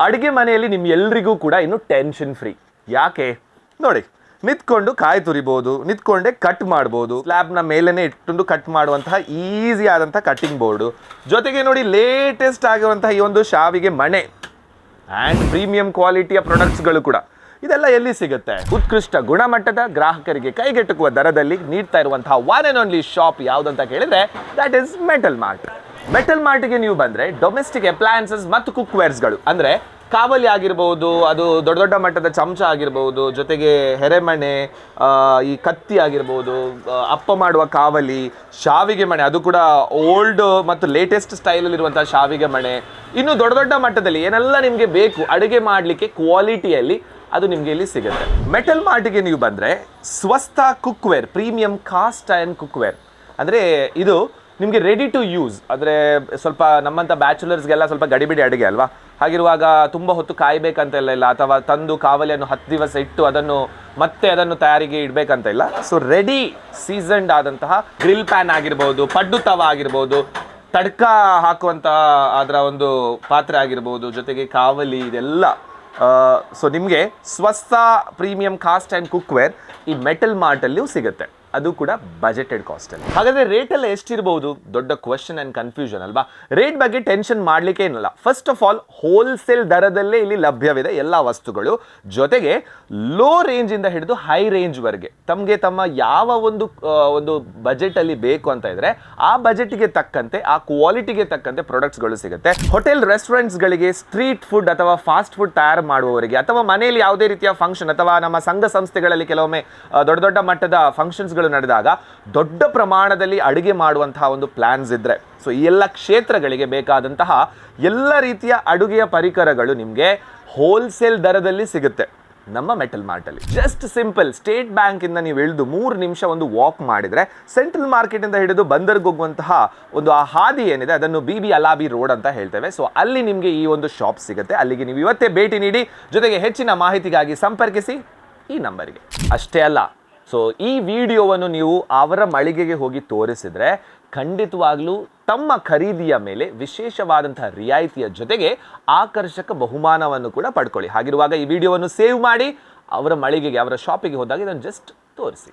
ಅಡುಗೆ ಮನೆಯಲ್ಲಿ ನಿಮ್ಗೆಲ್ರಿಗೂ ಕೂಡ ಇನ್ನು ಟೆನ್ಷನ್ ಫ್ರೀ. ಯಾಕೆ ನೋಡಿ, ನಿಂತ್ಕೊಂಡು ಕಾಯಿ ತುರಿಬೋದು, ನಿಂತ್ಕೊಂಡೆ ಕಟ್ ಮಾಡ್ಬೋದು, ಸ್ಲ್ಯಾಬ್ನ ಮೇಲೇ ಇಟ್ಟುಕೊಂಡು ಕಟ್ ಮಾಡುವಂತಹ ಈಸಿ ಆದಂಥ ಕಟ್ಟಿಂಗ್ ಬೋರ್ಡು, ಜೊತೆಗೆ ನೋಡಿ ಲೇಟೆಸ್ಟ್ ಆಗಿರುವಂತಹ ಈ ಒಂದು ಶಾವಿಗೆ ಮಣೆ ಆ್ಯಂಡ್ ಪ್ರೀಮಿಯಂ ಕ್ವಾಲಿಟಿಯ ಪ್ರಾಡಕ್ಟ್ಸ್ಗಳು ಕೂಡ. ಇದೆಲ್ಲ ಎಲ್ಲಿ ಸಿಗುತ್ತೆ? ಉತ್ಕೃಷ್ಟ ಗುಣಮಟ್ಟದ ಗ್ರಾಹಕರಿಗೆ ಕೈಗೆಟುಕುವ ದರದಲ್ಲಿ ನೀಡ್ತಾ ಇರುವಂತಹ ಒನ್ ಆ್ಯಂಡ್ ಓನ್ಲಿ ಶಾಪ್ ಯಾವುದಂತ ಕೇಳಿದ್ರೆ that is metal mart. Metal ಮಾರ್ಟ್ಗೆ ನೀವು ಬಂದರೆ ಡೊಮೆಸ್ಟಿಕ್ ಅಪ್ಲಯನ್ಸಸ್ ಮತ್ತು ಕುಕ್ವೇರ್ಸ್ಗಳು ಅಂದರೆ ಕಾವಲಿ ಆಗಿರ್ಬೋದು, ಅದು ದೊಡ್ಡ ದೊಡ್ಡ ಮಟ್ಟದ ಚಮಚ ಆಗಿರ್ಬೋದು, ಜೊತೆಗೆ ಹೆರೆಮಣೆ, ಈ ಕತ್ತಿ ಆಗಿರ್ಬೋದು, ಅಪ್ಪ ಮಾಡುವ ಕಾವಲಿ, ಶಾವಿಗೆ ಮಣೆ, ಅದು ಕೂಡ ಓಲ್ಡ್ ಮತ್ತು ಲೇಟೆಸ್ಟ್ ಸ್ಟೈಲಲ್ಲಿರುವಂಥ ಶಾವಿಗೆ ಮಣೆ, ಇನ್ನು ದೊಡ್ಡ ದೊಡ್ಡ ಮಟ್ಟದಲ್ಲಿ ಏನೆಲ್ಲ ನಿಮಗೆ ಬೇಕು ಅಡುಗೆ ಮಾಡಲಿಕ್ಕೆ ಕ್ವಾಲಿಟಿಯಲ್ಲಿ ಅದು ನಿಮಗೆ ಇಲ್ಲಿ ಸಿಗುತ್ತೆ. ಮೆಟಲ್ ಮಾರ್ಟಿಗೆ ನೀವು ಬಂದರೆ ಸ್ವಸ್ಥ cookware, premium cost and cookware ಅಂದರೆ ಇದು ನಿಮಗೆ ರೆಡಿ ಟು ಯೂಸ್. ಅಂದರೆ ಸ್ವಲ್ಪ ನಮ್ಮಂಥ ಬ್ಯಾಚುಲರ್ಸ್ಗೆಲ್ಲ ಸ್ವಲ್ಪ ಗಡಿಬಿಡಿ ಅಡುಗೆ ಅಲ್ವಾ, ಹಾಗಿರುವಾಗ ತುಂಬ ಹೊತ್ತು ಕಾಯಬೇಕಂತೆಲ್ಲ ಇಲ್ಲ, ಅಥವಾ ತಂದು ಕಾವಲಿಯನ್ನು 10 ದಿವಸ ಇಟ್ಟು ಅದನ್ನು ತಯಾರಿಗೆ ಇಡಬೇಕಂತ ಇಲ್ಲ. ಸೊ ರೆಡಿ ಸೀಸನ್ಡ್ ಆದಂತಹ ಗ್ರಿಲ್ ಪ್ಯಾನ್ ಆಗಿರ್ಬೋದು, ಪಡ್ಡು ತವ ಆಗಿರ್ಬೋದು, ತಡ್ಕ ಹಾಕುವಂತಹ ಅದರ ಒಂದು ಪಾತ್ರೆ ಆಗಿರ್ಬೋದು, ಜೊತೆಗೆ ಕಾವಲಿ, ಇದೆಲ್ಲ ಸೊ ನಿಮಗೆ ಸ್ವಸ್ಥ ಪ್ರೀಮಿಯಂ ಕಾಸ್ಟ್ ಆ್ಯಂಡ್ ಕುಕ್ವೇರ್ ಈ ಮೆಟಲ್ ಮಾರ್ಟಲ್ಲಿಯೂ ಸಿಗುತ್ತೆ, ಅದು ಕೂಡ ಬಜೆಟೆಡ್ ಕಾಸ್ಟಲ್ಲಿ. ಹಾಗಾದರೆ ರೇಟೆಲ್ಲ ಎಷ್ಟಿರ್ಬೋದು? ದೊಡ್ಡ ಕ್ವೆಶ್ಚನ್ ಆ್ಯಂಡ್ ಕನ್ಫ್ಯೂಷನ್ ಅಲ್ವಾ? ರೇಟ್ ಬಗ್ಗೆ ಟೆನ್ಷನ್ ಮಾಡಲಿಕ್ಕೆ ಏನಿಲ್ಲ. ಫಸ್ಟ್ ಆಫ್ ಆಲ್ ಹೋಲ್ಸೇಲ್ ದರದಲ್ಲೇ ಇಲ್ಲಿ ಲಭ್ಯವಿದೆ ಎಲ್ಲ ವಸ್ತುಗಳು. ಜೊತೆಗೆ ಲೋ ರೇಂಜಿಂದ ಹಿಡಿದು ಹೈ ರೇಂಜ್ವರೆಗೆ ತಮ್ಮ ಯಾವ ಒಂದು ಬಜೆಟಲ್ಲಿ ಬೇಕು ಅಂತ ಇದ್ರೆ ಆ ಬಜೆಟ್ಗೆ ತಕ್ಕಂತೆ, ಆ ಕ್ವಾಲಿಟಿಗೆ ತಕ್ಕಂತೆ ಪ್ರಾಡಕ್ಟ್ಸ್ಗಳು ಸಿಗುತ್ತೆ. ಹೋಟೆಲ್ ರೆಸ್ಟೋರೆಂಟ್ಸ್ಗಳಿಗೆ, ಸ್ಟ್ರೀಟ್ ಫುಡ್ ಅಥವಾ ಫಾಸ್ಟ್ ಫುಡ್ ತಯಾರು ಮಾಡುವವರಿಗೆ, ಅಥವಾ ಮನೆಯಲ್ಲಿ ಯಾವುದೇ ರೀತಿಯ ಫಂಕ್ಷನ್ ಅಥವಾ ನಮ್ಮ ಸಂಘ ಸಂಸ್ಥೆಗಳಲ್ಲಿ ಕೆಲವೊಮ್ಮೆ ದೊಡ್ಡ ದೊಡ್ಡ ಮಟ್ಟದ ಫಂಕ್ಷನ್ಸ್ ನಡೆದಾಗ ದೊಡ್ಡ ಪ್ರಮಾಣದಲ್ಲಿ ಅಡುಗೆ ಮಾಡುವಂತಹ ಒಂದು ಪ್ಲಾನ್ಸ್ ಇದ್ರೆ, ಸೊ ಈ ಎಲ್ಲ ಕ್ಷೇತ್ರಗಳಿಗೆ ಬೇಕಾದಂತಹ ಎಲ್ಲ ರೀತಿಯ ಅಡುಗೆಯ ಪರಿಕರಗಳು ನಿಮಗೆ ಹೋಲ್ಸೇಲ್ ದರದಲ್ಲಿ ಸಿಗುತ್ತೆ ನಮ್ಮ ಮೆಟಲ್ ಮಾರ್ಟಲ್ಲಿ. ಜಸ್ಟ್ ಸಿಂಪಲ್ ಸ್ಟೇಟ್ ಬ್ಯಾಂಕ್ ಇಂದ ನೀವು ಇಳಿದು 3 ನಿಮಿಷ ಒಂದು ವಾಕ್ ಮಾಡಿದ್ರೆ ಸೆಂಟ್ರಲ್ ಮಾರ್ಕೆಟ್ ಇಂದ ಹಿಡಿದು ಬಂದರ್ಗೆ ಹೋಗುವಂತಹ ಒಂದು ಆ ಹಾದಿ ಏನಿದೆ ಅದನ್ನು ಬಿಬಿ ಅಲಾಬಿ ರೋಡ್ ಅಂತ ಹೇಳ್ತೇವೆ. ಸೊ ಅಲ್ಲಿ ನಿಮಗೆ ಈ ಒಂದು ಶಾಪ್ ಸಿಗುತ್ತೆ. ಅಲ್ಲಿಗೆ ನೀವು ಇವತ್ತೇ ಭೇಟಿ ನೀಡಿ. ಜೊತೆಗೆ ಹೆಚ್ಚಿನ ಮಾಹಿತಿಗಾಗಿ ಸಂಪರ್ಕಿಸಿ ಈ ನಂಬರಿಗೆ. ಅಷ್ಟೇ ಅಲ್ಲ, ಸೊ ಈ ವಿಡಿಯೋವನ್ನು ನೀವು ಅವರ ಮಳಿಗೆಗೆ ಹೋಗಿ ತೋರಿಸಿದ್ರೆ ಖಂಡಿತವಾಗ್ಲೂ ತಮ್ಮ ಖರೀದಿಯ ಮೇಲೆ ವಿಶೇಷವಾದಂತಹ ರಿಯಾಯಿತಿಯ ಜೊತೆಗೆ ಆಕರ್ಷಕ ಬಹುಮಾನವನ್ನು ಕೂಡ ಪಡ್ಕೊಳ್ಳಿ. ಹಾಗಿರುವಾಗ ಈ ವಿಡಿಯೋವನ್ನು ಸೇವ್ ಮಾಡಿ ಅವರ ಮಳಿಗೆಗೆ, ಅವರ ಶಾಪಿಗೆ ಹೋದಾಗ ಇದನ್ನು ಜಸ್ಟ್ ತೋರಿಸಿ.